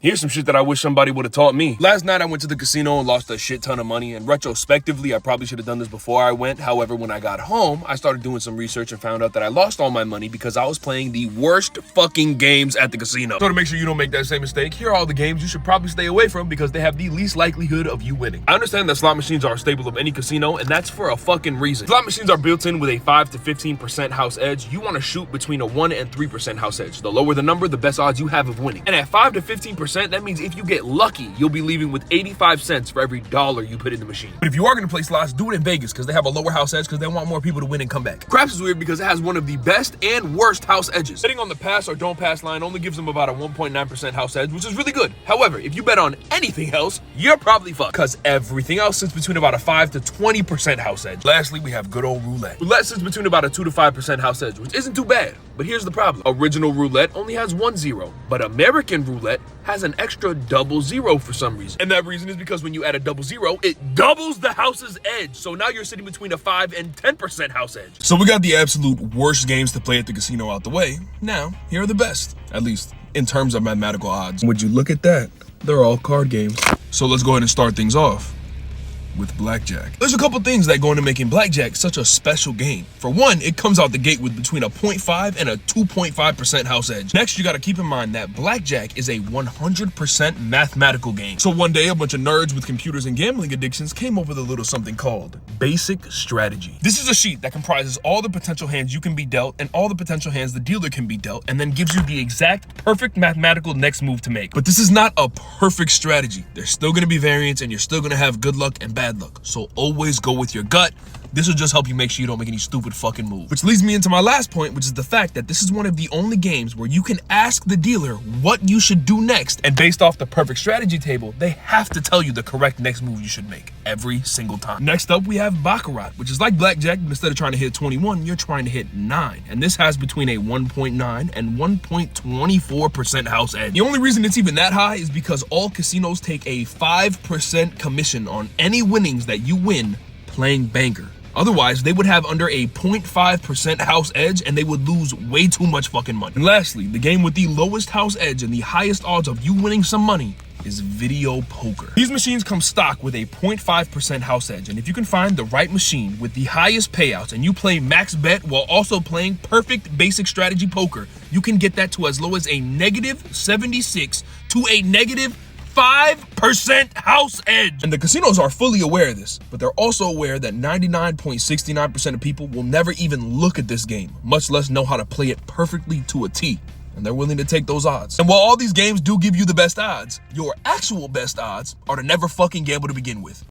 Here's some shit that I wish somebody would have taught me. Last night I went to the casino and lost a shit ton of money, and retrospectively I probably should have done this before I went. However, when I got home, I started doing some research and found out that I lost all my money because I was playing the worst fucking games at the casino. So to make sure you don't make that same mistake, here are all the games you should probably stay away from because they have the least likelihood of you winning. I understand that slot machines are a staple of any casino, and that's for a fucking reason. Slot machines are built in with a 5 to 15% house edge. You want to shoot between a 1 and 3% house edge. The lower the number, the best odds you have of winning. And at 5 to 15%, that means if you get lucky, you'll be leaving with 85 cents for every dollar you put in the machine. But if you are going to play slots, do it in Vegas because they have a lower house edge because they want more people to win and come back. Craps is weird because it has one of the best and worst house edges. Betting on the pass or don't pass line only gives them about a 1.9% house edge, which is really good. However, if you bet on anything else, you're probably fucked because everything else sits between about a 5 to 20% house edge. Lastly, we have good old roulette. Roulette sits between about a 2 to 5% house edge, which isn't too bad. But here's the problem. Original roulette only has 1 0, but American roulette has an extra double zero for some reason. And that reason is because when you add a double zero, it doubles the house's edge. So now you're sitting between a 5 and 10% house edge. So we got the absolute worst games to play at the casino out the way. Now, here are the best, at least in terms of mathematical odds. Would you look at that? They're all card games. So let's go ahead and start things off with blackjack. There's a couple things that go into making blackjack such a special game. For one, it comes out the gate with between a 0.5 and a 2.5% house edge. Next, you got to keep in mind that blackjack is a 100% mathematical game. So one day, a bunch of nerds with computers and gambling addictions came up with a little something called basic strategy. This is a sheet that comprises all the potential hands you can be dealt and all the potential hands the dealer can be dealt, and then gives you the exact perfect mathematical next move to make. But this is not a perfect strategy. There's still going to be variance and you're still going to have good luck and bad luck. So always go with your gut. This will just help you make sure you don't make any stupid fucking moves. Which leads me into my last point, which is the fact that this is one of the only games where you can ask the dealer what you should do next. And based off the perfect strategy table, they have to tell you the correct next move you should make every single time. Next up, we have Baccarat, which is like blackjack, but instead of trying to hit 21, you're trying to hit 9. And this has between a 1.9 and 1.24% house edge. The only reason it's even that high is because all casinos take a 5% commission on any winnings that you win playing banker. Otherwise, they would have under a 0.5% house edge and they would lose way too much fucking money. And lastly, the game with the lowest house edge and the highest odds of you winning some money is video poker. These machines come stock with a 0.5% house edge, and if you can find the right machine with the highest payouts and you play max bet while also playing perfect basic strategy poker, you can get that to as low as a -76 to a -5% house edge. And the casinos are fully aware of this, but they're also aware that 99.69% of people will never even look at this game, much less know how to play it perfectly to a T. And they're willing to take those odds. And while all these games do give you the best odds, your actual best odds are to never fucking gamble to begin with.